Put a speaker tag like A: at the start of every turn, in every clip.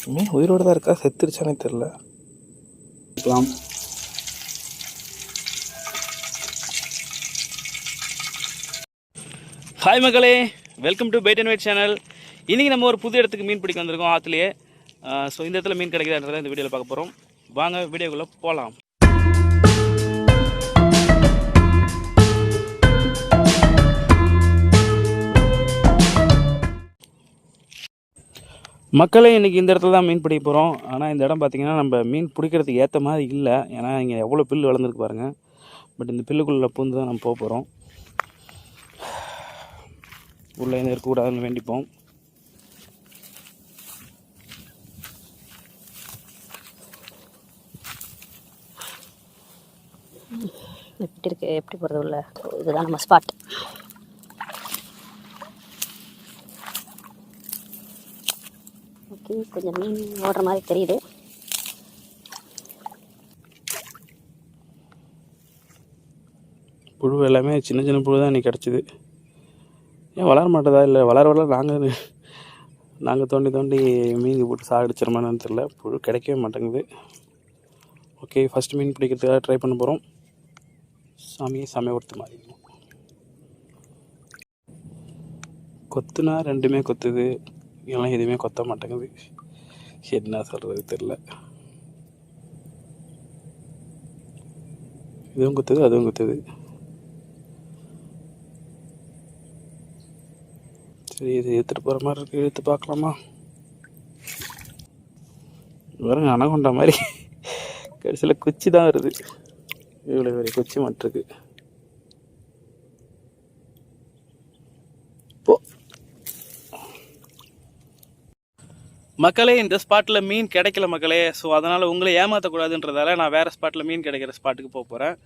A: மீன் உயிரோடு தான் இருக்கா, செத்துருச்சானே தெரில. ஹாய் மக்களே, welcome to bite and wait channel. இன்றைக்கி நம்ம ஒரு புது இடத்துக்கு மீன் பிடிக்க வந்திருக்கோம், ஆற்றுலையே. ஸோ இந்த இடத்துல மீன் கிடைக்குதான்றதை இந்த வீடியோவில் பார்க்க போகிறோம். வாங்க வீடியோக்குள்ளே போகலாம். மக்களே, இன்றைக்கி இந்த இடத்துல தான் மீன் பிடிக்க போகிறோம். ஆனால் இந்த இடம் பார்த்திங்கன்னா நம்ம மீன் பிடிக்கிறதுக்கு ஏற்ற மாதிரி இல்லை. ஏன்னா இங்கே எவ்வளோ பில்லு வளர்ந்துருக்கு பாருங்கள். பட் இந்த பில்லுக்குள்ளே பூந்து தான் நம்ம போக போகிறோம். உள்ளே எதுவும் இருக்கக்கூடாதுன்னு வேண்டிப்போம்.
B: எப்படி இருக்கு, எப்படி போகிறது உள்ள? இதுதான் நம்ம ஸ்பாட். ஓகே, கொஞ்சம் மீன் ஓடுற மாதிரி தெரியுது.
A: புழு எல்லாமே சின்ன சின்ன புழு தான் இன்றைக்கி கிடச்சிது. ஏன் வளர மாட்டேதா? இல்லை வளர நாங்கள் தோண்டி மீன் போட்டு சாகடிச்சிருமான்னு தெரில. புழு கிடைக்கவே மாட்டேங்குது. ஓகே, ஃபஸ்ட்டு மீன் பிடிக்கிறதுக்காக ட்ரை பண்ண போகிறோம். சாமி ஒருத்த மாதிரி கொத்துனா ரெண்டுமே கொத்துது, இதெல்லாம் எதுவுமே கொத்த மாட்டேங்குது. என்ன சொல்கிறது தெரில. இதுவும் கொத்துது, அதுவும் கொத்துது. சரி, இது எடுத்துகிட்டு போகிற மாதிரி இருக்குது. எடுத்து பார்க்கலாமா? பாருங்க, அனகொண்டா மாதிரி கடைசியில் குச்சி தான் வருது. இவ்வளோ பெரிய குச்சி மட்டுருக்கு. மக்களே, இந்த ஸ்பாட்டில் மீன் கிடைக்கல மக்களே. ஸோ அதனால் உங்களை ஏமாற்றக்கூடாதுன்றதால நான் வேறு ஸ்பாட்டில் மீன் கிடைக்கிற ஸ்பாட்டுக்கு போக போகிறேன்.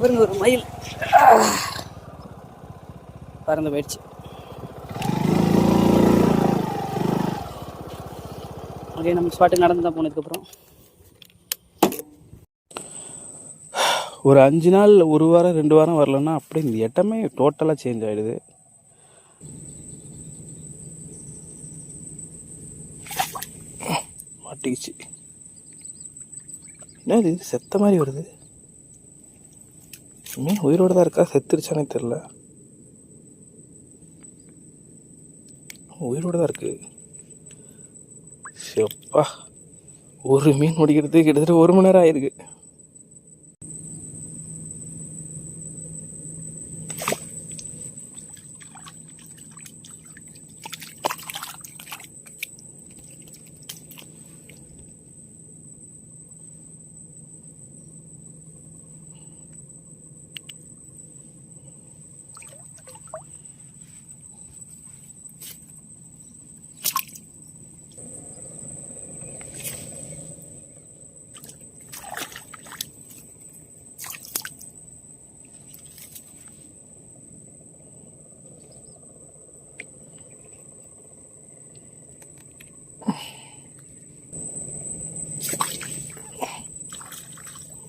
B: பாருங்க, ஒரு மயில் பறந்து போயிடுச்சு. ஓகே, நம்ம ஸ்பாட்டுக்கு நடந்து தான் போனதுக்கப்புறம்
A: ஒரு 5 நாள், 1 வாரம் 2 வாரம் வரலன்னா அப்படியே இந்த இடமே டோட்டலாக சேஞ்ச் ஆகிடுது. மாட்டிக்கிச்சு. என்ன இது செத்த மாதிரி வருது? மீன் உயிரோடு தான் இருக்கா, செத்துருச்சானே தெரில. உயிரோடு தான் இருக்குது. எப்பா, ஒரு மீன் முடிக்கிறதுக்கு கிட்டத்தட்ட 1 மணி நேரம் ஆயிருக்கு.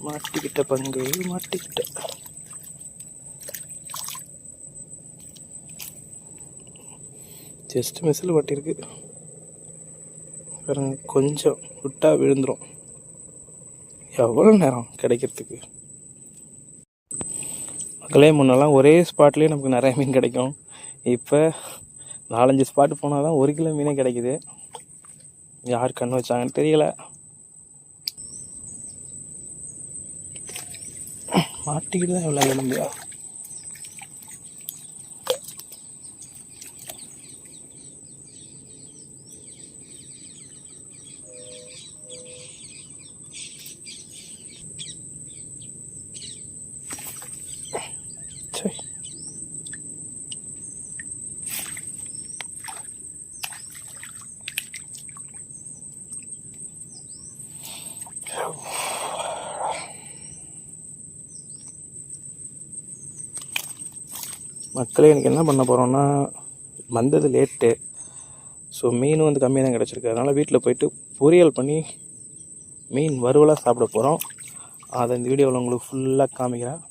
A: மாட்டிக்கிட்ட பங்கு, மாட்டிக்கிட்ட. ஜஸ்ட் மிஸ்ஸில் மாட்டிருக்கு. கொஞ்சம் விட்டா விழுந்துடும். எவ்வளோ நேரம் கிடைக்கிறதுக்கு? மக்களே, முன்னெல்லாம் ஒரே ஸ்பாட்லேயே நமக்கு நிறைய மீன் கிடைக்கும். இப்போ 4-5 ஸ்பாட்டு போனால் தான் 1 கிலோ மீனே கிடைக்குது. யார் கண்ணு வச்சாங்கன்னு தெரியல. மாட்டிக்கிட்டு தான் எவ்வளோ எலும்பியா. சரி, மக்களே எனக்கு என்ன பண்ண போகிறோன்னா, வந்தது லேட்டு. ஸோ மீனும் வந்து கம்மியாக தான் கிடச்சிருக்கு. அதனால் வீட்டில் போயிட்டு பொரியல் பண்ணி மீன் வறுவலாக சாப்பிட போகிறோம். அதை இந்த வீடியோவில் உங்களுக்கு ஃபுல்லாக காமிக்கிறேன்.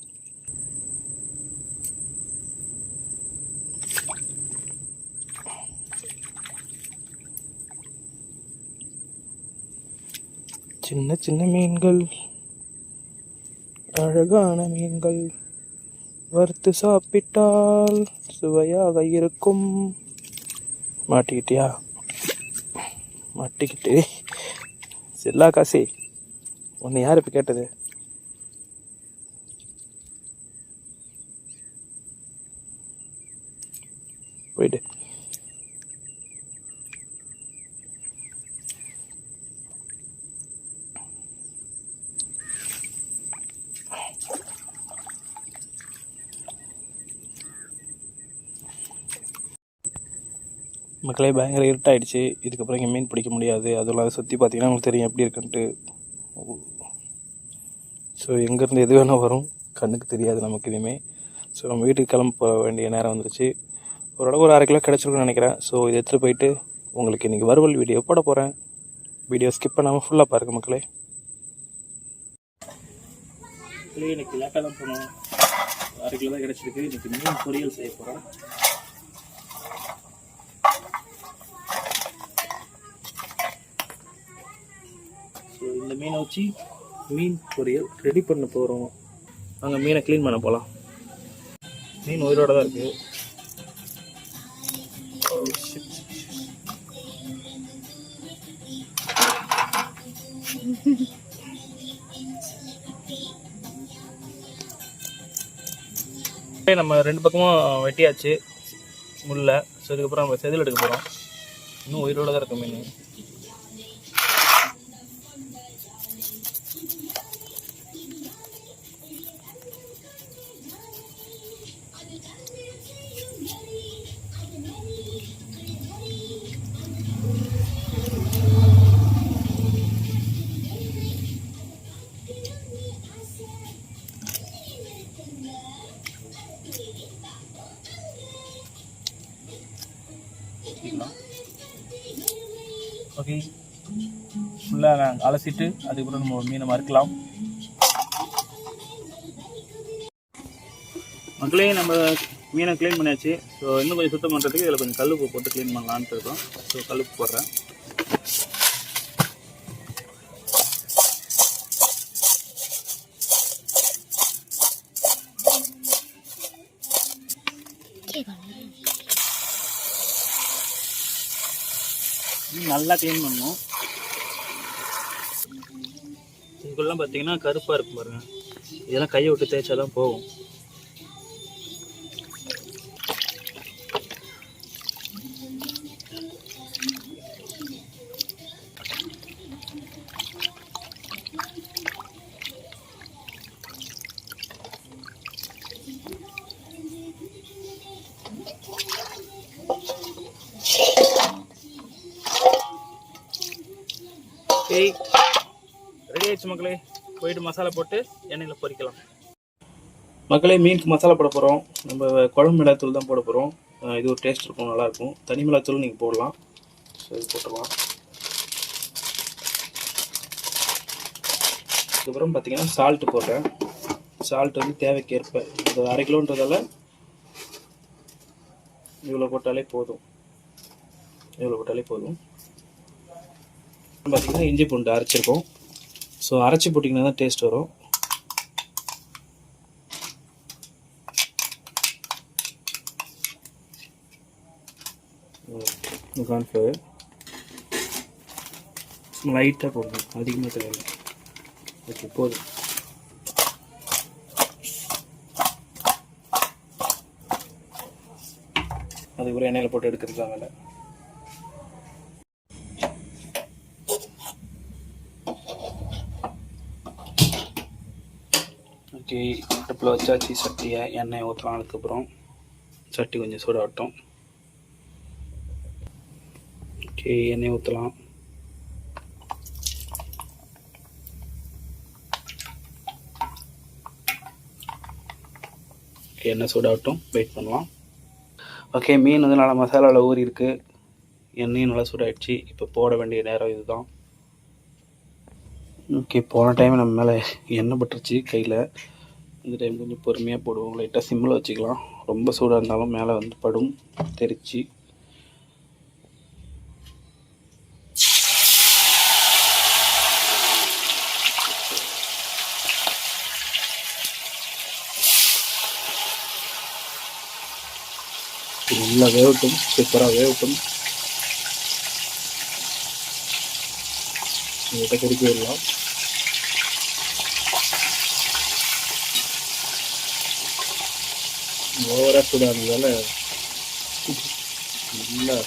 A: சின்ன சின்ன மீன்கள், அழகான மீன்கள், வறுத்து சாப்பிட்டால் சுவையாக இருக்கும். மாட்டிக்கிட்டியா? மாட்டிக்கிட்டு செல்லா காசி, உன்னை யார் இப்போ கேட்டது? போயிட்டு மக்களே பயங்கர இருட்டாயிடுச்சு. இதுக்கப்புறம் இங்கே மீன் பிடிக்க முடியாது. அதெல்லாம் சுற்றி பார்த்தீங்கன்னா உங்களுக்கு தெரியும் எப்படி இருக்குன்ட்டு. ஸோ எங்கேருந்து எது வேணால் வரும், கண்ணுக்கு தெரியாது நமக்கு எதுவுமே. ஸோ நம்ம வீட்டுக்கு கிளம்ப போக வேண்டிய நேரம் வந்துருச்சு. ஓரளவு ஒரு 1/2 கிலோ கிடச்சிருக்குன்னு நினைக்கிறேன். ஸோ இதை எடுத்துகிட்டு போயிட்டு உங்களுக்கு இன்றைக்கி வறுவல் வீடியோ போட போகிறேன். வீடியோ ஸ்கிப் பண்ணாமல் ஃபுல்லாக பாருங்கள் மக்களே. இன்றைக்கி லேட்டாக தான் போனோம். 1/2 கிலோ தான் கிடச்சிருக்கு. இன்றைக்கி மீன் பொரியல் செய்ய போகிறோம். ஸோ இந்த மீனை வச்சு மீன் பொரியல் ரெடி பண்ண போகிறோம். அங்கே மீனை க்ளீன் பண்ண போகலாம். மீன் உயிரோட தான் இருக்குது. நம்ம 2 பக்கமும் வெட்டியாச்சு முள்ள. ஸோ இதுக்கப்புறம் நம்ம செதில் எடுக்க போகிறோம். இன்னும் உயிரோட தான் இருக்கும் மீன். ஓகே, ஃபுல்லாக நாங்கள் அலசிட்டு அதுக்கப்புறம் நம்ம மீனை மறுக்கலாம். மக்களே நம்ம மீனை க்ளீன் பண்ணியாச்சு. ஸோ இன்னும் கொஞ்சம் சுத்தம் பண்ணுறதுக்கு இதில் கொஞ்சம் கல்லுப்பு போட்டு க்ளீன் பண்ணலான்ட்டு இருக்கோம். ஸோ கல்லுப்பு போடுறேன். நல்லா க்ளீன் பண்ணணும். இதுக்குள்ளெலாம் பார்த்தீங்கன்னா கருப்பாக இருக்கும் பாருங்கள். இதெல்லாம் கையை விட்டு தேய்ச்சா தான் போகும். ஓகே, ரெடி ஆயிடுச்சு மக்களே. போயிட்டு மசாலா போட்டு எண்ணெயில் பொரிக்கலாம். மக்களே மீனுக்கு மசாலா போட போகிறோம். நம்ம குழம்பு மிளகாத்தூள் தான் போட போகிறோம். இது ஒரு டேஸ்ட் இருக்கும், நல்லாயிருக்கும். தனி மிளகாத்தூள் நீங்கள் போடலாம். ஸோ இது போட்டுடலாம். அதுக்கப்புறம் பார்த்தீங்கன்னா சால்ட்டு போடுறேன். சால்ட் வந்து தேவைக்கேற்ப. இது 1/2 கிலோன்றதால இவ்வளோ போட்டாலே போதும். பார்த்தீங்கன்னா இஞ்சி பூண்டு அரைச்சிருக்கோம். ஸோ அரைச்சி போட்டிங்கன்னா தான் டேஸ்ட் வரும். கார்ன்ஃப்ளவர் லைட்டாக போடணும், அதிகமாக தேவையில்லை. ஓகே, போதும். அதுக்கப்புறம் எண்ணெயில் போட்டு எடுக்கிறதுலாம் வேலை. ஓகே, அடுப்பில் வச்சாச்சு சட்டியை. எண்ணெய் ஊற்றலாம். அதுக்கப்புறம் சட்டி கொஞ்சம் சூடாகட்டும். ஓகே, எண்ணெய் ஊற்றலாம். ஓகே, எண்ணெய் சூடாகட்டும், வெயிட் பண்ணலாம். ஓகே, மீன் வந்து நல்லா மசாலாவில் ஊறி இருக்குது. எண்ணெயும் நல்லா சூடாகிடுச்சு. இப்போ போட வேண்டிய நேரம் இதுதான். ஓகே, போன டைம் நம்ம மேலே எண்ணெய் பட்டுருச்சு கையில். இந்த டைம் கொஞ்சம் பொறுமையாக போடுவோம். லைட்டாக சிம்மில் வச்சுக்கலாம். ரொம்ப சூடாக இருந்தாலும் மேலே வந்து படும், தெரிச்சு. நல்லா வேகட்டும், சூப்பராக வேகட்டும். இதை கொதிக்க விடலாம். ஓவராக சூடானதால் நல்லா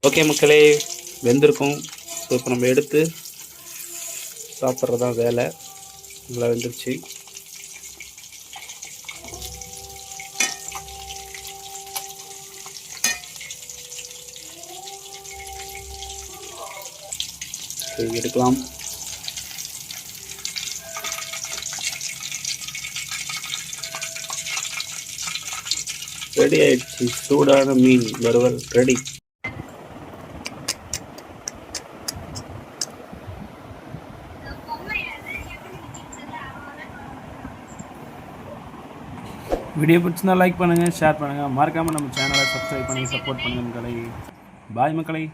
A: ஓகே மக்களே, வெந்திருக்கும். ஸோ இப்போ நம்ம எடுத்து சாப்பிட்றதான் வேலை. நல்லா வெந்துருச்சு. எடுக்கலாம். ரெடி ஆயிடுச்சு. சூடான மீன் வறுவல் ரெடி. வீடியோ பிடிச்சிருந்தா லைக் பண்ணுங்கள், ஷேர் பண்ணுங்கள், மறக்காமல் நம்ம சேனலை சப்ஸ்கிரைப் பண்ணி சப்போர்ட் பண்ணுங்கள் மக்களை. பாய் மக்களை.